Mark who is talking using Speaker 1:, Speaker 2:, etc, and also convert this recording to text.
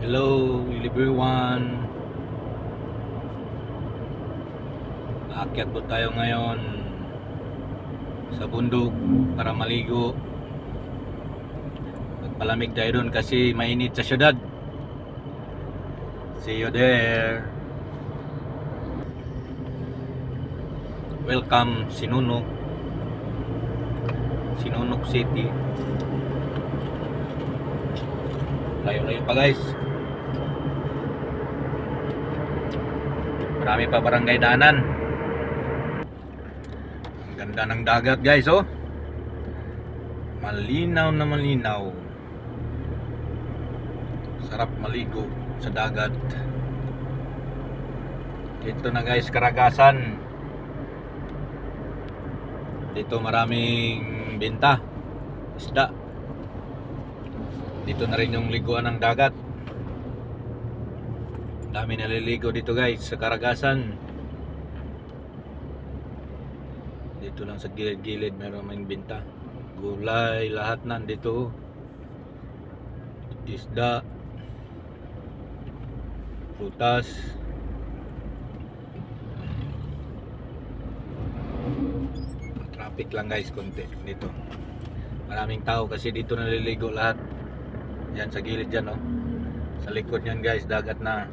Speaker 1: Hello everyone. Aakyat po tayo ngayon sa bundok para maligo. Magpalamig tayo doon kasi mainit sa syudad. See you there. Welcome Sinunok City. Layo-layo pa guys. Marami pa barangay daanan. Ang ganda ng dagat guys, oh. Malinaw na malinaw. Sarap maligo sa dagat. Dito na guys, Karagasan. Dito maraming benta isda. Dito na rin yung liguan ng dagat. Dami naliligo dito guys sa Karagasan. Dito lang sa gilid-gilid meron may binta. Gulay, lahat nandito. Isda, prutas. Traffic lang guys konti dito. Maraming tao kasi dito naliligo lahat. Yan sa gilid dyan, oh. Sa likod yan guys, dagat na.